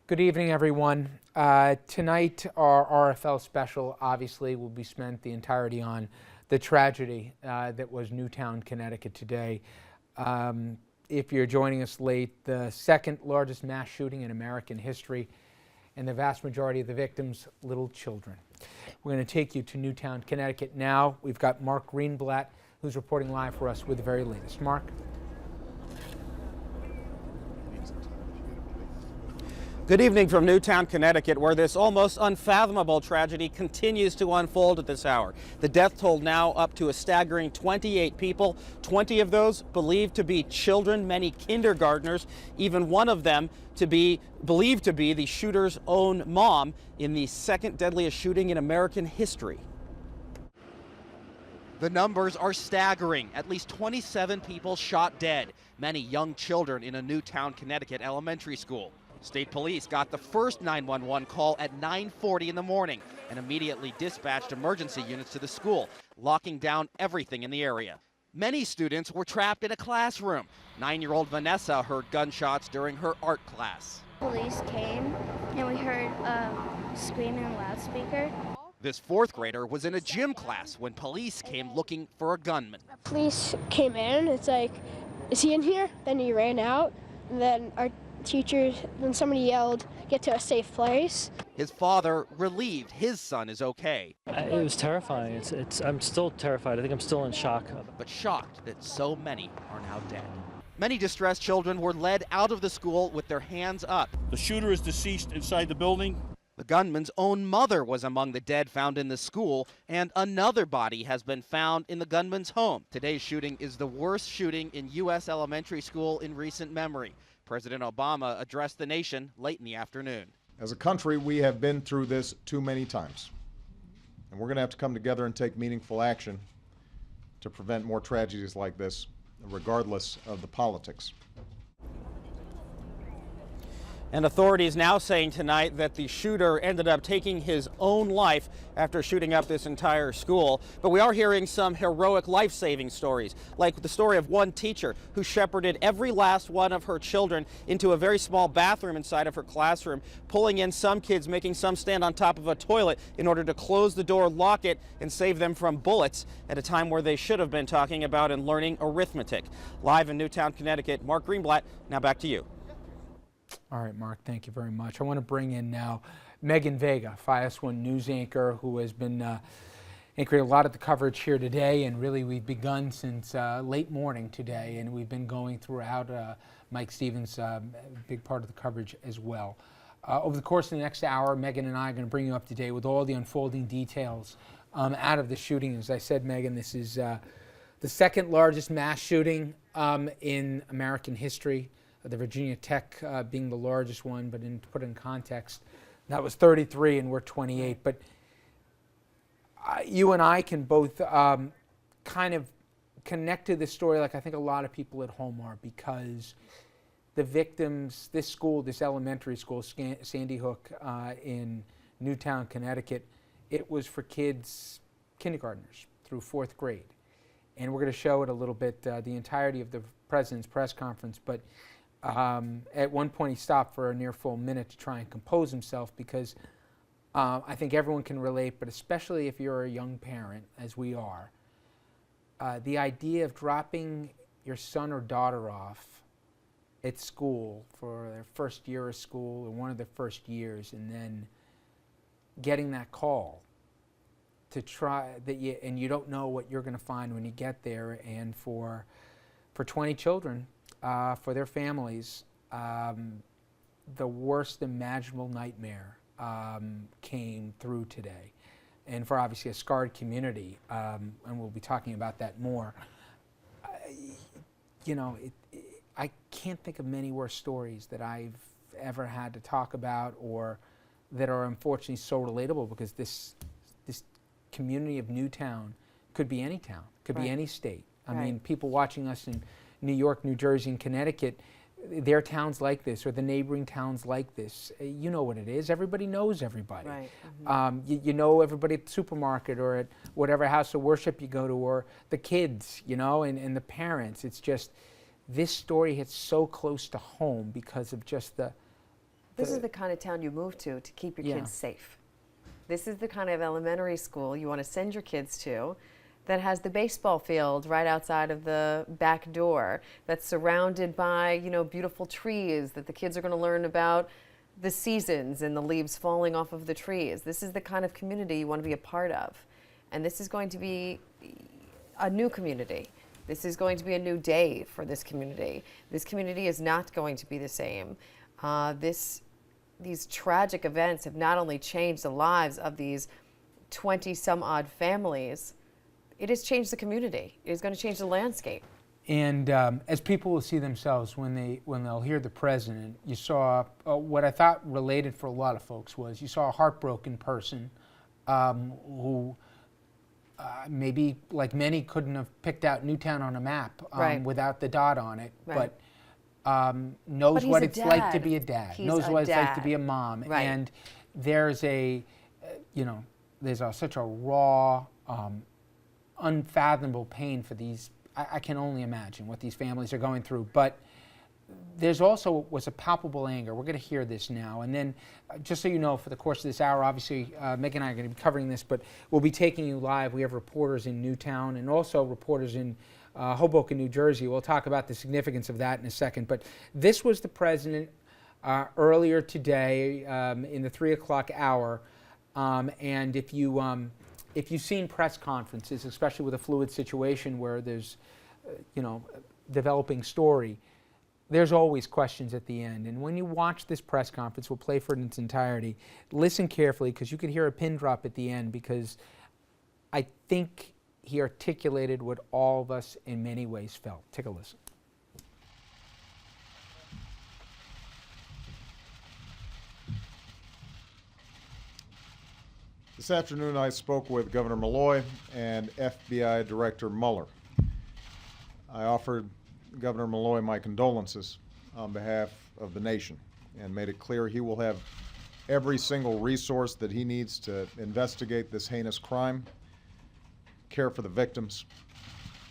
Good evening, everyone. Tonight, our RFL special obviously will be spent the entirety on the tragedy that was Newtown, Connecticut today. If you're joining us late, the second largest mass shooting in American history, and the vast majority of the victims, little children. We're going to take you to Newtown, Connecticut now. We've got Mark Greenblatt, who's reporting live for us with the very latest. Mark? Good evening from Newtown, Connecticut, where this almost unfathomable tragedy continues to unfold at this hour. The death toll now up to a staggering 28 people, 20 of those believed to be children, many kindergartners, even one of them believed to be the shooter's own mom in the second deadliest shooting in American history. The numbers are staggering. At least 27 people shot dead, many young children in a Newtown, Connecticut elementary school. State police got the first 911 call at 9:40 in the morning and immediately dispatched emergency units to the school, locking down everything in the area. Many students were trapped in a classroom. 9-year-old Vanessa heard gunshots during her art class. Police came and we heard screaming in a loudspeaker. This fourth grader was in a gym class when police came looking for a gunman. Police came in, it's like, is he in here? Then he ran out, and then our teachers, then somebody yelled, get to a safe place. His father relieved his son is okay. It was terrifying. I'm still terrified. I think I'm still in shock. But shocked that so many are now dead. Many distressed children were led out of the school with their hands up. The shooter is deceased inside the building. The gunman's own mother was among the dead found in the school, and another body has been found in the gunman's home. Today's shooting is the worst shooting in U.S. elementary school in recent memory. President Obama addressed the nation late in the afternoon. As a country, we have been through this too many times, and we're going to have to come together and take meaningful action to prevent more tragedies like this, regardless of the politics. And authorities now saying tonight that the shooter ended up taking his own life after shooting up this entire school. But we are hearing some heroic life-saving stories, like the story of one teacher who shepherded every last one of her children into a very small bathroom inside of her classroom, pulling in some kids, making some stand on top of a toilet in order to close the door, lock it, and save them from bullets at a time where they should have been talking about and learning arithmetic. Live in Newtown, Connecticut, Mark Greenblatt, now back to you. All right, Mark, thank you very much. I want to bring in now Megan Vega, FIOS 1 news anchor, who has been anchoring a lot of the coverage here today, and really we've begun since late morning today, and we've been going throughout. Mike Stevens, big part of the coverage as well. Over the course of the next hour, Megan and I are going to bring you up to date with all the unfolding details out of the shooting. As I said, Megan, this is the second largest mass shooting in American history. The Virginia Tech being the largest one, but to put in context, that was 33 and we're 28. But you and I can both kind of connect to this story like I think a lot of people at home are, because the victims, this school, this elementary school, Sandy Hook in Newtown, Connecticut, it was for kids, kindergartners through fourth grade. And we're going to show it a little bit, the entirety of the president's press conference, but at one point he stopped for a near full minute to try and compose himself, because I think everyone can relate, but especially if you're a young parent, as we are, the idea of dropping your son or daughter off at school for their first year of school or one of their first years, and then getting that call to try that, and you don't know what you're going to find when you get there, and for 20 children, for their families, the worst imaginable nightmare came through today. And for obviously a scarred community, and we'll be talking about that more. I can't think of many worse stories that I've ever had to talk about, or that are unfortunately so relatable, because this community of Newtown could be any town, could be any state. I mean, people watching us in New York, New Jersey, and Connecticut, there are towns like this, or the neighboring towns like this. You know what it is. Everybody knows everybody. Right. You know everybody at the supermarket, or at whatever house of worship you go to, or the kids, and the parents. It's just, this story hits so close to home because of just the This is the kind of town you move to keep your Yeah. kids safe. This is the kind of elementary school you want to send your kids to that has the baseball field right outside of the back door, that's surrounded by, you know, beautiful trees that the kids are going to learn about the seasons and the leaves falling off of the trees. This is the kind of community you want to be a part of. And this is going to be a new community. This is going to be a new day for this community. This community is not going to be the same. These tragic events have not only changed the lives of these 20 some odd families, it has changed the community. It is going to change the landscape. And as people will see themselves when they'll hear the president, you saw what I thought related for a lot of folks was you saw a heartbroken person who maybe, like many, couldn't have picked out Newtown on a map Right. without the dot on it, Right. but knows But he's what a it's like to dad. be a dad, He's knows a what it's like to dad. be a mom, Right. and there's such a raw, unfathomable pain for these. I can only imagine what these families are going through, but there's also was a palpable anger. We're going to hear this now, and then just so you know, for the course of this hour, obviously Meg and I are going to be covering this, but we'll be taking you live. We have reporters in Newtown and also reporters in Hoboken, New Jersey. We'll talk about the significance of that in a second, but this was the president earlier today in the 3 o'clock hour, and if you've seen press conferences, especially with a fluid situation where there's, developing story, there's always questions at the end. And when you watch this press conference, we'll play for it in its entirety, listen carefully because you could hear a pin drop at the end because I think he articulated what all of us in many ways felt. Take a listen. This afternoon I spoke with Governor Malloy and FBI Director Mueller. I offered Governor Malloy my condolences on behalf of the nation and made it clear he will have every single resource that he needs to investigate this heinous crime, care for the victims,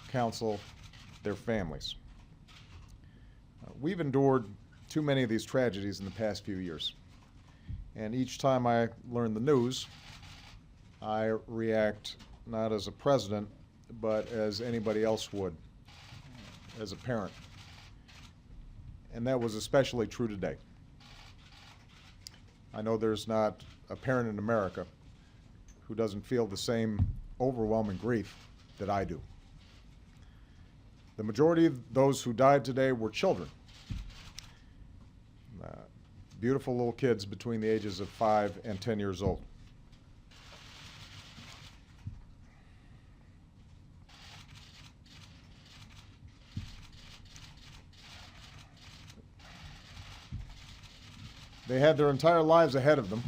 counsel their families. We've endured too many of these tragedies in the past few years, and each time I learn the news, I react not as a president, but as anybody else would, as a parent. And that was especially true today. I know there's not a parent in America who doesn't feel the same overwhelming grief that I do. The majority of those who died today were children. Beautiful little kids between the ages of 5 and 10 years old. They had their entire lives ahead of them.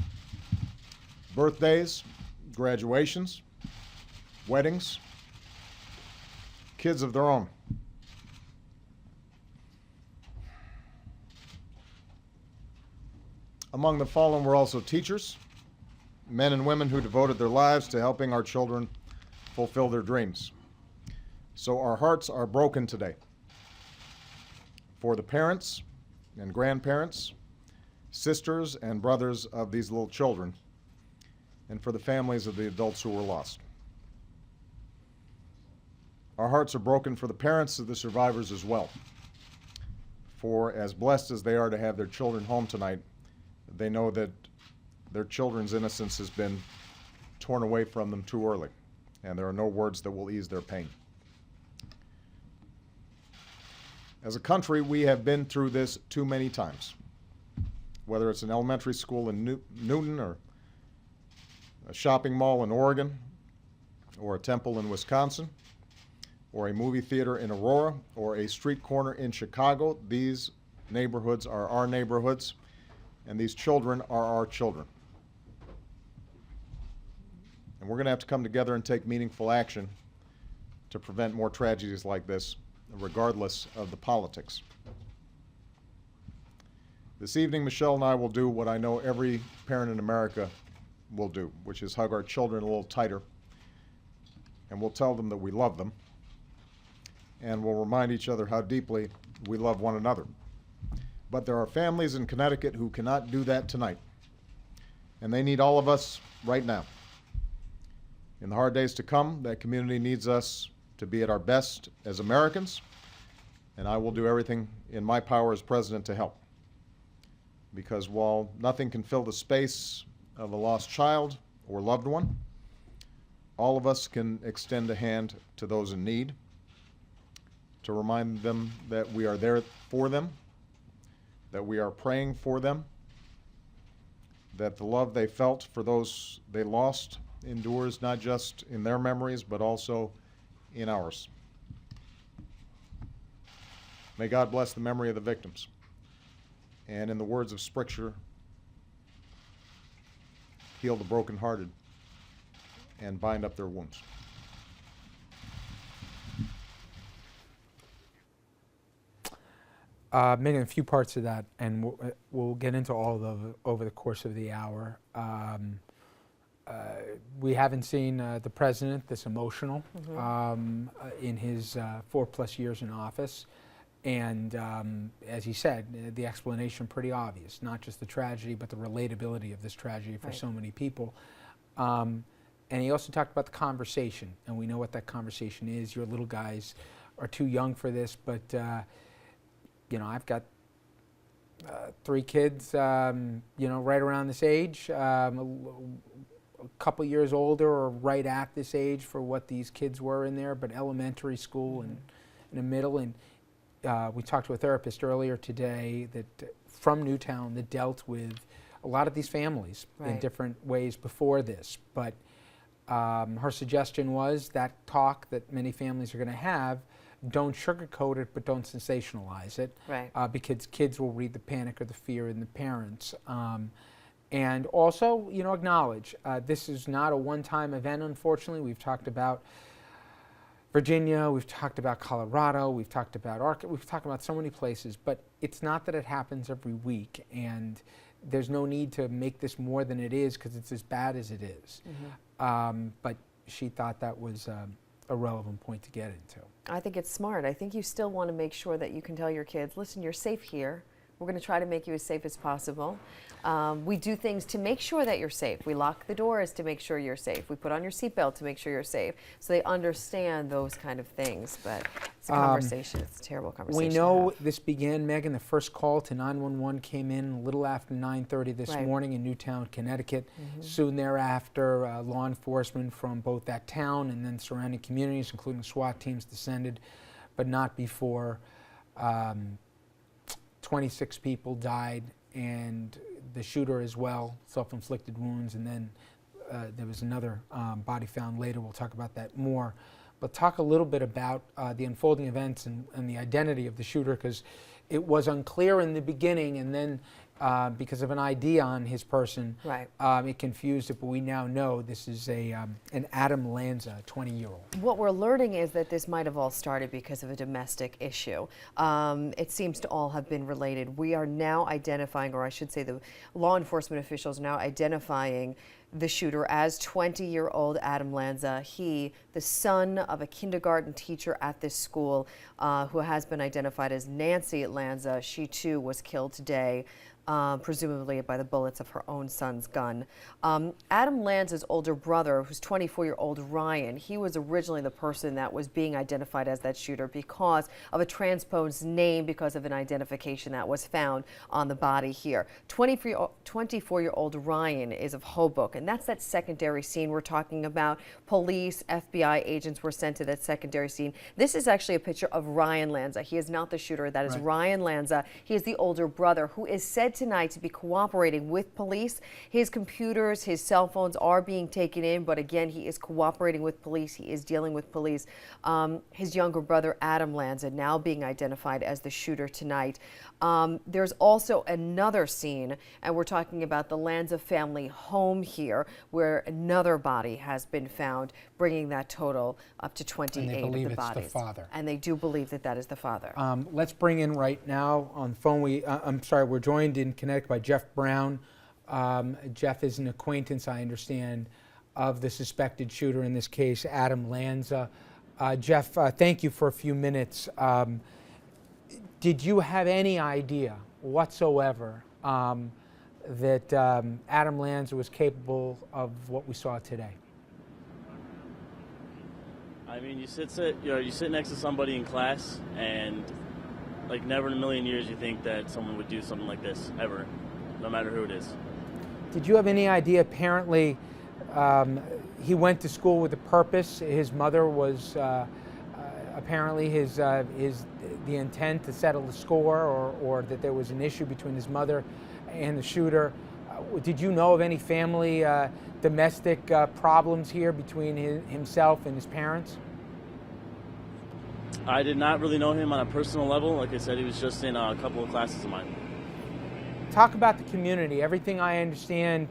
Birthdays, graduations, weddings, kids of their own. Among the fallen were also teachers, men and women who devoted their lives to helping our children fulfill their dreams. So our hearts are broken today for the parents and grandparents, sisters and brothers of these little children, and for the families of the adults who were lost. Our hearts are broken for the parents of the survivors as well. For as blessed as they are to have their children home tonight, they know that their children's innocence has been torn away from them too early, and there are no words that will ease their pain. As a country, we have been through this too many times. Whether it's an elementary school in Newton or a shopping mall in Oregon or a temple in Wisconsin or a movie theater in Aurora or a street corner in Chicago, these neighborhoods are our neighborhoods and these children are our children. And we're going to have to come together and take meaningful action to prevent more tragedies like this, regardless of the politics. This evening, Michelle and I will do what I know every parent in America will do, which is hug our children a little tighter, and we'll tell them that we love them, and we'll remind each other how deeply we love one another. But there are families in Connecticut who cannot do that tonight. And they need all of us right now. In the hard days to come, that community needs us to be at our best as Americans, and I will do everything in my power as president to help. Because while nothing can fill the space of a lost child or loved one, all of us can extend a hand to those in need, to remind them that we are there for them, that we are praying for them, that the love they felt for those they lost endures not just in their memories, but also in ours. May God bless the memory of the victims. And in the words of Scripture, heal the brokenhearted and bind up their wounds. Megan, a few parts of that, and we'll get into all of them over the course of the hour. We haven't seen the president this emotional in his 4+ years in office. And as he said, the explanation pretty obvious, not just the tragedy, but the relatability of this tragedy for so many people. And he also talked about the conversation, and we know what that conversation is. Your little guys are too young for this, but you know, I've got 3 kids, you know, right around this age, a couple years older or right at this age for what these kids were in there, but elementary school and in the middle. And we talked to a therapist earlier today that from Newtown that dealt with a lot of these families in different ways before this. But her suggestion was that talk that many families are going to have, don't sugarcoat it, but don't sensationalize it, because kids will read the panic or the fear in the parents. And also, you know, acknowledge this is not a one-time event, unfortunately. We've talked about Virginia, we've talked about Colorado, we've talked about we've talked about so many places, but it's not that it happens every week, and there's no need to make this more than it is because it's as bad as it is. But she thought that was a relevant point to get into. I think it's smart. I think you still want to make sure that you can tell your kids, listen, you're safe here. We're going to try to make you as safe as possible. We do things to make sure that you're safe. We lock the doors to make sure you're safe. We put on your seatbelt to make sure you're safe. So they understand those kind of things. But it's a conversation. It's a terrible conversation. We know this began, Megan, the first call to 911 came in a little after 9:30 this morning in Newtown, Connecticut. Soon thereafter, law enforcement from both that town and then surrounding communities, including SWAT teams, descended, but not before 26 people died, and the shooter as well, self-inflicted wounds, and then there was another body found later. We'll talk about that more. But talk a little bit about the unfolding events and the identity of the shooter, because it was unclear in the beginning, and then because of an ID on his person, it confused it, but we now know this is an Adam Lanza, 20-year-old. What we're learning is that this might have all started because of a domestic issue. It seems to all have been related. We are now identifying, or I should say the law enforcement officials are now identifying the shooter as 20-year-old Adam Lanza. He, the son of a kindergarten teacher at this school, who has been identified as Nancy Lanza. She too was killed today, presumably by the bullets of her own son's gun. Adam Lanza's older brother, who's 24-year-old Ryan, he was originally the person that was being identified as that shooter because of a transposed name, because of an identification that was found on the body here. 24-year-old Ryan is of Hoboken, and that's that secondary scene we're talking about. Police, FBI agents were sent to that secondary scene. This is actually a picture of Ryan Lanza. He is not the shooter. That is Ryan Lanza. He is the older brother who is said tonight to be cooperating with police. His computers, his cell phones are being taken in, but again, he is cooperating with police. He is dealing with police. His younger brother, Adam Lanza, now being identified as the shooter tonight. There's also another scene, and we're talking about the Lanza family home here, where another body has been found, bringing that total up to 28 of the bodies. And they believe it's the father. And they do believe that that is the father. Let's bring in right now on the phone. We're joined in Connecticut by Jeff Brown. Jeff is an acquaintance, I understand, of the suspected shooter in this case, Adam Lanza. Jeff, thank you for a few minutes. Did you have any idea whatsoever that Adam Lanza was capable of what we saw today? I mean, you sit next to somebody in class, and like never in a million years you think that someone would do something like this ever, no matter who it is. Did you have any idea? Apparently, he went to school with a purpose. His mother was apparently the intent to settle the score, or that there was an issue between his mother and the shooter. Did you know of any family domestic problems here between himself and his parents? I did not really know him on a personal level. Like I said, he was just in a couple of classes of mine. Talk about the community. Everything I understand,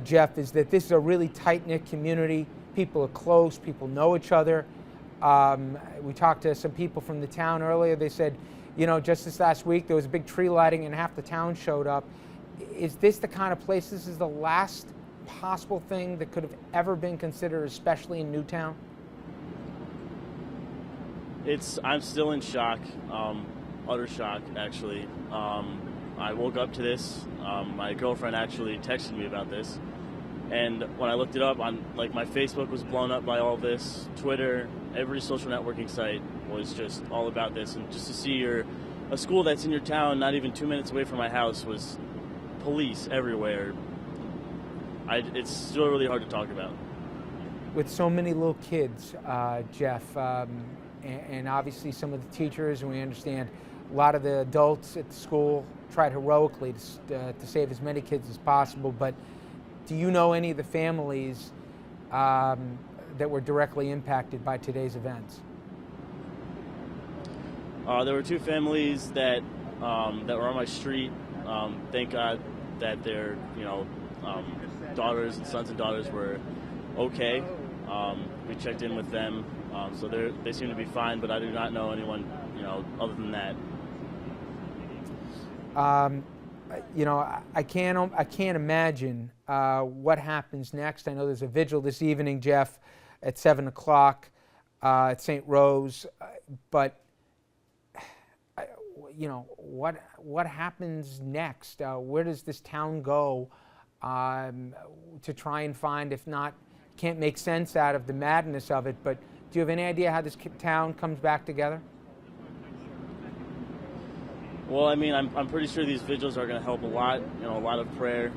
Jeff, is that this is a really tight-knit community. People are close. People know each other. We talked to some people from the town earlier. They said, you know, just this last week there was a big tree lighting and half the town showed up. Is this the kind of place, this is the last possible thing that could have ever been considered, especially in Newtown? I'm still in shock, utter shock, actually. I woke up to this. My girlfriend actually texted me about this. And when I looked it up, my Facebook was blown up by all this. Twitter, every social networking site was just all about this. And just to see a school that's in your town, not even 2 minutes away from my house, was police everywhere. It's still really hard to talk about. With so many little kids, Jeff, and obviously some of the teachers, and we understand a lot of the adults at the school tried heroically to save as many kids as possible, but do you know any of the families that were directly impacted by today's events? There were two families that were on my street. Thank God that their daughters and sons and daughters were okay. We checked in with them, so they seem to be fine. But I do not know anyone other than that. I can't imagine what happens next. I know there's a vigil this evening, Jeff, at 7 o'clock at St. Rose. But what happens next? Where does this town go to try and find, if not, can't make sense out of the madness of it, but do you have any idea how this town comes back together? Well, I mean, I'm pretty sure these vigils are going to help a lot. A lot of prayer,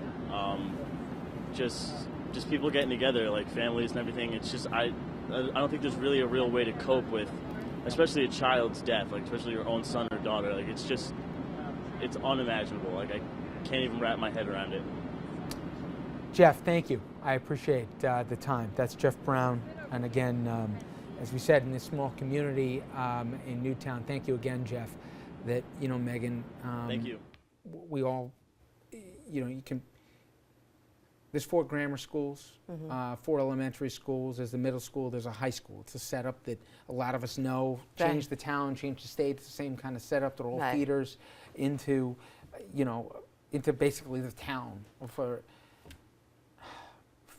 just people getting together, like families and everything. It's just I don't think there's really a real way to cope with, especially a child's death, like especially your own son or daughter. Like it's unimaginable. Like I can't even wrap my head around it. Jeff, thank you. I appreciate the time. That's Jeff Brown, and again, as we said, in this small community in Newtown. Thank you again, Jeff. That Megan. Thank you. We all, you can. There's 4 grammar schools, 4 elementary schools. There's the middle school. There's a high school. It's a setup that a lot of us know. Change the town, change the state. It's the same kind of setup. They're all feeders into, into basically the town for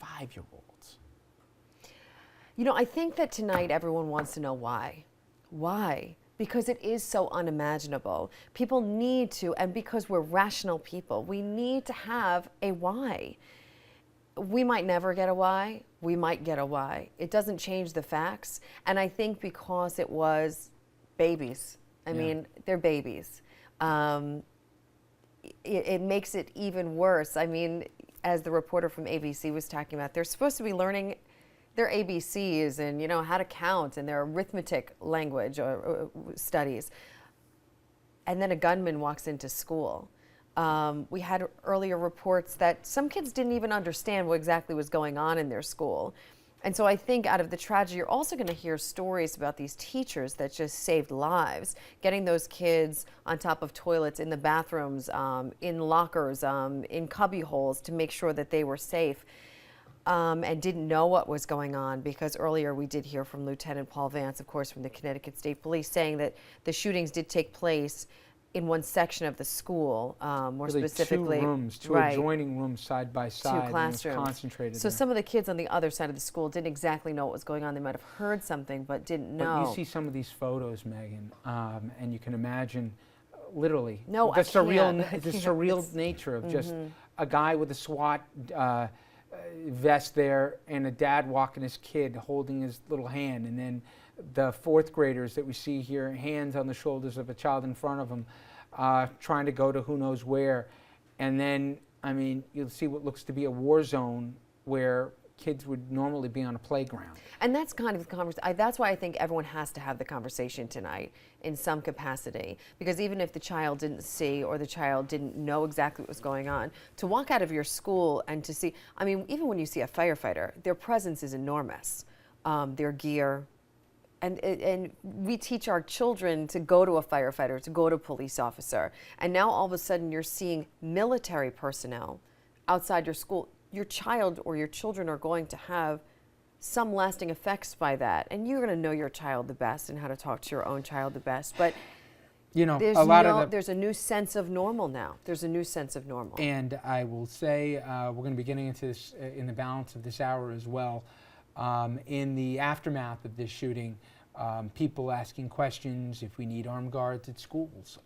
5-year-olds. I think that tonight everyone wants to know why. Why? Because it is so unimaginable. People need to, and because we're rational people, we need to have a why. We might never get a why. We might get a why. It doesn't change the facts. And I think because it was babies. I mean, they're babies. It makes it even worse. I mean, as the reporter from ABC was talking about, they're supposed to be learning their ABCs and how to count and their arithmetic language or studies. And then a gunman walks into school. We had earlier reports that some kids didn't even understand what exactly was going on in their school. And so I think out of the tragedy, you're also going to hear stories about these teachers that just saved lives, getting those kids on top of toilets, in the bathrooms, in lockers, in cubby holes to make sure that they were safe. And didn't know what was going on, because earlier we did hear from Lieutenant Paul Vance, of course, from the Connecticut State Police, saying that the shootings did take place in one section of the school, more really specifically. 2 rooms, 2 adjoining rooms side by side. 2 classrooms. Concentrated so there. some of the kids on the other side of the school didn't exactly know what was going on. They might have heard something, but didn't know. But you see some of these photos, Megan, and you can imagine literally. No, the I surreal, can't. the I can't. surreal It's- nature of just a guy with a SWAT vest there, and a dad walking his kid, holding his little hand, and then the fourth graders that we see here, hands on the shoulders of a child in front of them, trying to go to who knows where, and then I mean, you'll see what looks to be a war zone where kids would normally be on a playground. And that's kind of the conversation. That's why I think everyone has to have the conversation tonight in some capacity. Because even if the child didn't see or the child didn't know exactly what was going on, to walk out of your school and to see, I mean, even when you see a firefighter, their presence is enormous. Their gear. And we teach our children to go to a firefighter, to go to a police officer. And now all of a sudden you're seeing military personnel outside your school. Your child or your children are going to have some lasting effects by that. And you're going to know your child the best and how to talk to your own child the best. But You know, there's, a lot of the, there's a new sense of normal now. There's a new sense of normal. and I will say we're going to be getting into this in the balance of this hour as well. In the aftermath of this shooting, people asking questions if we need armed guards at schools,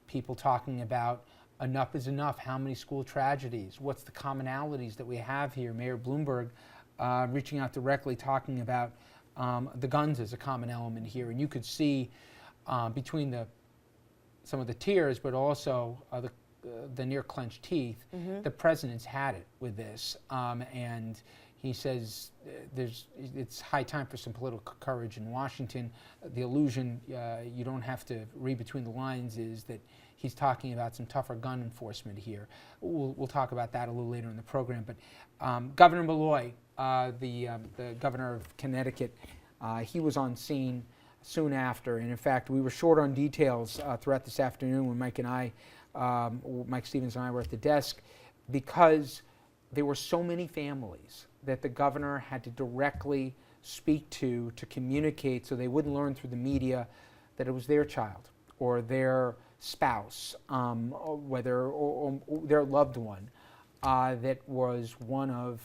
people talking about enough is enough, how many school tragedies, what's the commonalities that we have here. Mayor Bloomberg reaching out directly, talking about the guns as a common element here. And you could see between some of the tears, but also the near clenched teeth, the president's had it with this. And he says it's high time for some political courage in Washington. The illusion, you don't have to read between the lines, is that he's talking about some tougher gun enforcement here. We'll talk about that a little later in the program. But Governor Malloy, the governor of Connecticut, he was on scene soon after. And in fact, we were short on details throughout this afternoon when Mike Stevens and I were at the desk, because there were so many families that the governor had to directly speak to communicate, so they wouldn't learn through the media that it was their child or their spouse, or their loved one that was one of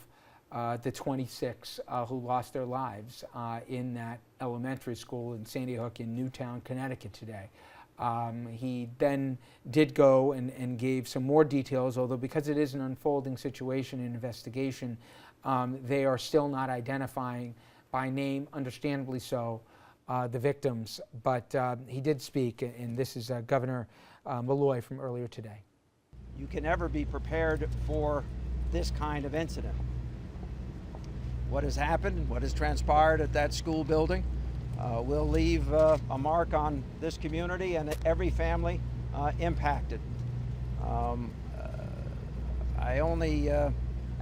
the 26 who lost their lives in that elementary school in Sandy Hook in Newtown, Connecticut today. He then did go and gave some more details, although because it is an unfolding situation and investigation, they are still not identifying by name, understandably so, the victims. But he did speak, and this is Governor Malloy from earlier today. You can never be prepared for this kind of incident. What has happened, what has transpired at that school building will leave a mark on this community and every family impacted. I only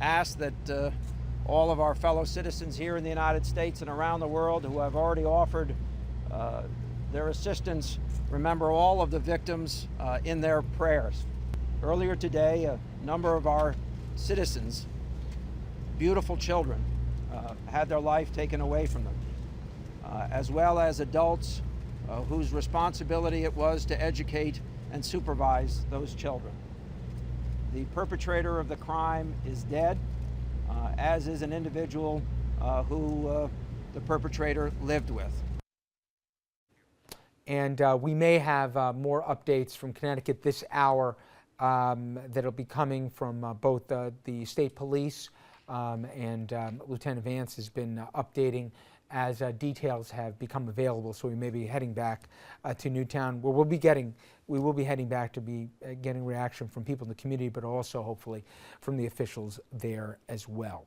ask that all of our fellow citizens here in the United States and around the world who have already offered their assistance remember all of the victims in their prayers. Earlier today, a number of our citizens, beautiful children, had their life taken away from them, as well as adults whose responsibility it was to educate and supervise those children. The perpetrator of the crime is dead, as is an individual who the perpetrator lived with. And we may have more updates from Connecticut this hour that'll be coming from both the state police and Lieutenant Vance has been updating as details have become available. So we may be heading back to Newtown, where we will be heading back to be getting reaction from people in the community, but also hopefully from the officials there as well.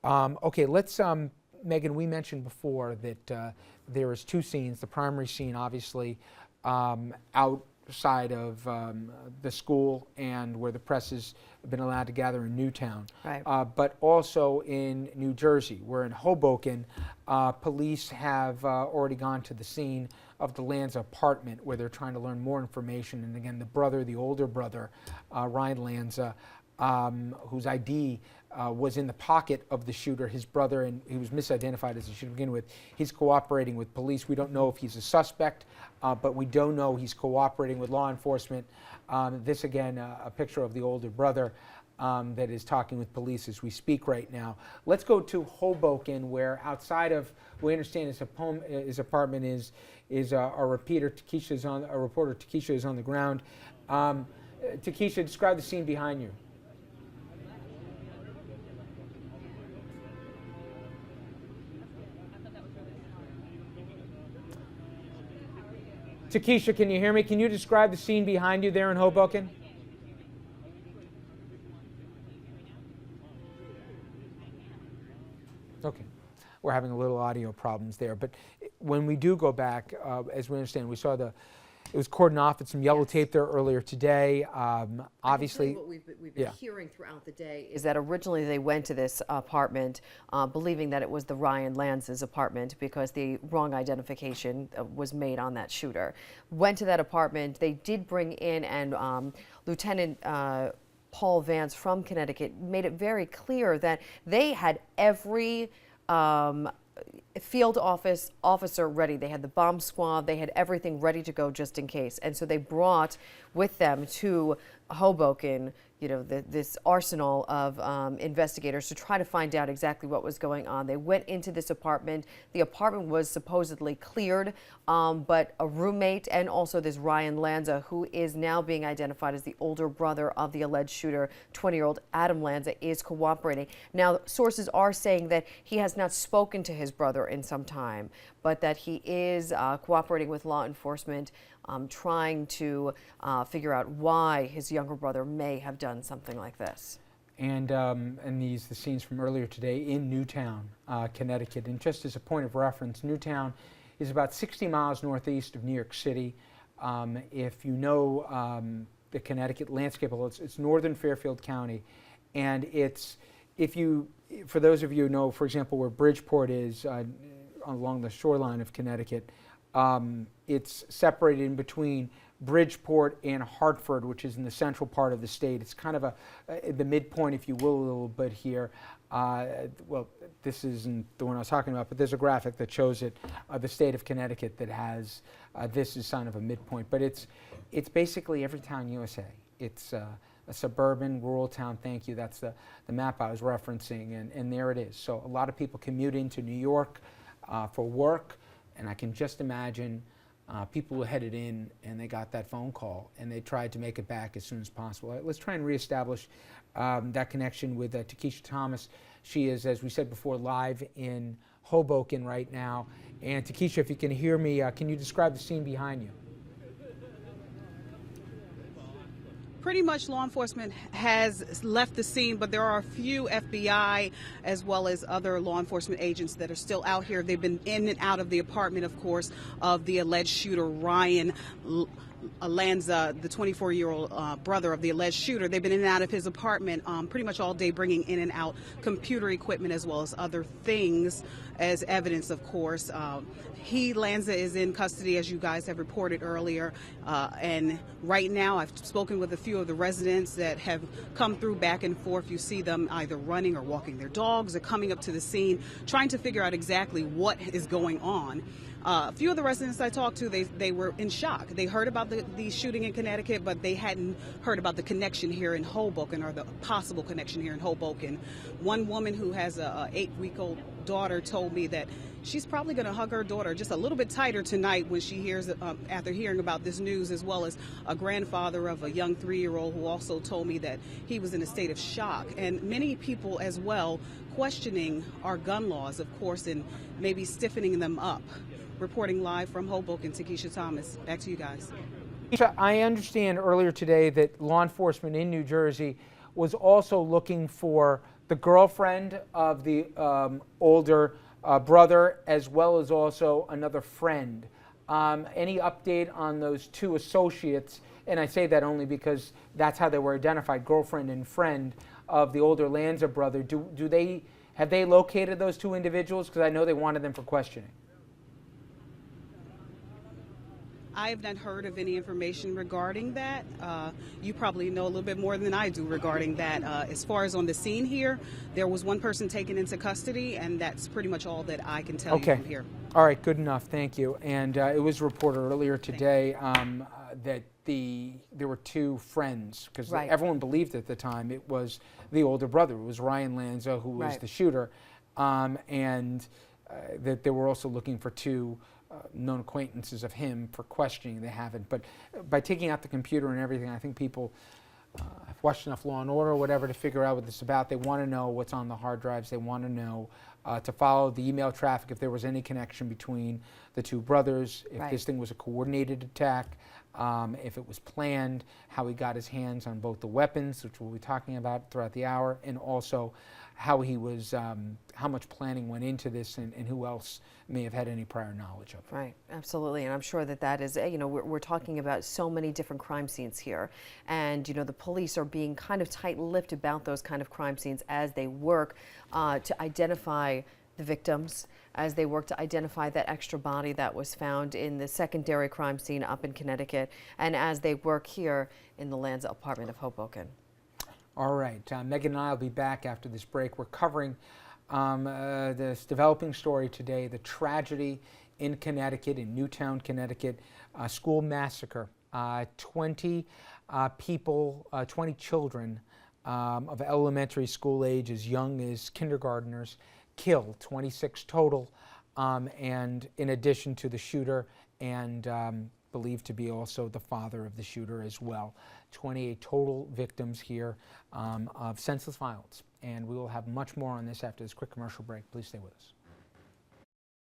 Okay, let's, Megan, we mentioned before that there is two scenes. The primary scene, obviously, outside of the school and where the press has been allowed to gather in Newtown, Right. but also in New Jersey, where in Hoboken, police have already gone to the scene of the Lanza apartment where they're trying to learn more information. And again, the older brother, Ryan Lanza, whose ID was in the pocket of the shooter, his brother, and he was misidentified as a shooter to begin with. He's cooperating with police. We don't know if he's a suspect, but we do know he's cooperating with law enforcement. This, again, a picture of the older brother that is talking with police as we speak right now. Let's go to Hoboken, where outside of, we understand his apartment is our reporter Takesha is on the ground. Takesha, describe the scene behind you. Takesha, can you hear me? Can you describe the scene behind you there in Hoboken? Okay. We're having a little audio problems there. But when we do go back, as we understand, we saw it was cordoned off with some yellow tape there earlier today. Obviously, what we've been hearing throughout the day is that originally they went to this apartment believing that it was the Ryan Lanza's apartment because the wrong identification was made on that shooter. Went to that apartment. They did bring in, and Lieutenant Paul Vance from Connecticut made it very clear that they had every field officer ready. They had the bomb squad. They had everything ready to go just in case. And so they brought with them to Hoboken, you know, this arsenal of investigators to try to find out exactly what was going on. They went into this apartment. The apartment was supposedly cleared, but a roommate and also this Ryan Lanza, who is now being identified as the older brother of the alleged shooter, 20-year-old Adam Lanza, is cooperating. Now, sources are saying that he has not spoken to his brother in some time, but that he is cooperating with law enforcement, trying to figure out why his younger brother may have done something like this. And the scenes from earlier today in Newtown, Connecticut. And just as a point of reference, Newtown is about 60 miles northeast of New York City. If you know the Connecticut landscape, it's northern Fairfield County, and for those of you who know, for example, where Bridgeport is along the shoreline of Connecticut, it's separated in between Bridgeport and Hartford, which is in the central part of the state. It's kind of the midpoint, if you will, a little bit here. Well, this isn't the one I was talking about, but there's a graphic that shows it, the state of Connecticut, that has this is kind of a midpoint. But it's basically every town USA. It's a suburban, rural town. Thank you. That's the map I was referencing, and there it is. So a lot of people commute into New York for work, and I can just imagine people who headed in and they got that phone call and they tried to make it back as soon as possible. Let's try and reestablish that connection with Takesha Thomas. She is, as we said before, live in Hoboken right now. And Takesha, if you can hear me, can you describe the scene behind you? Pretty much law enforcement has left the scene, but there are a few FBI as well as other law enforcement agents that are still out here. They've been in and out of the apartment, of course, of the alleged shooter, Ryan Lanza, the 24-year-old brother of the alleged shooter. They've been in and out of his apartment pretty much all day, bringing in and out computer equipment as well as other things as evidence, of course. Lanza is in custody, as you guys have reported earlier, and right now I've spoken with a few of the residents that have come through back and forth. You see them either running or walking their dogs or coming up to the scene, trying to figure out exactly what is going on. A few of the residents I talked to, they were in shock. They heard about the shooting in Connecticut, but they hadn't heard about the connection here in Hoboken, or the possible connection here in Hoboken. One woman who has a 8-week-old daughter told me that she's probably going to hug her daughter just a little bit tighter tonight when she hears, after hearing about this news, as well as a grandfather of a young 3-year-old who also told me that he was in a state of shock. And many people as well questioning our gun laws, of course, and maybe stiffening them up. Reporting live from Hoboken, Takesha Thomas. Back to you guys. I understand earlier today that law enforcement in New Jersey was also looking for the girlfriend of the older brother, as well as also another friend. Any update on those two associates? And I say that only because that's how they were identified, girlfriend and friend of the older Lanza brother. Have they located those two individuals? Because I know they wanted them for questioning. I have not heard of any information regarding that. You probably know a little bit more than I do regarding that. As far as on the scene here, there was one person taken into custody, and that's pretty much all that I can tell you from here. All right, good enough. Thank you. And it was reported earlier today that there were two friends, because everyone believed at the time it was the older brother. It was Ryan Lanza who was the shooter, and that they were also looking for two known acquaintances of him for questioning. They haven't. But by taking out the computer and everything, I think people have watched enough Law and Order or whatever to figure out what this is about. They want to know what's on the hard drives. They want to know to follow the email traffic, if there was any connection between the two brothers, if this thing was a coordinated attack, if it was planned, how he got his hands on both the weapons, which we'll be talking about throughout the hour, and also how he was, how much planning went into this, and who else may have had any prior knowledge of it. Right, absolutely, and I'm sure that is, you know, we're talking about so many different crime scenes here, and you know, the police are being kind of tight-lipped about those kind of crime scenes as they work to identify the victims, as they work to identify that extra body that was found in the secondary crime scene up in Connecticut, and as they work here in the Lanza apartment of Hoboken. All right, Megan and I will be back after this break. We're covering this developing story today, the tragedy in Connecticut, in Newtown, Connecticut, school massacre. 20 people, 20 children of elementary school age as young as kindergartners killed, 26 total, and in addition to the shooter and believed to be also the father of the shooter as well. 28 total victims here of senseless violence. And we will have much more on this after this quick commercial break. Please stay with us.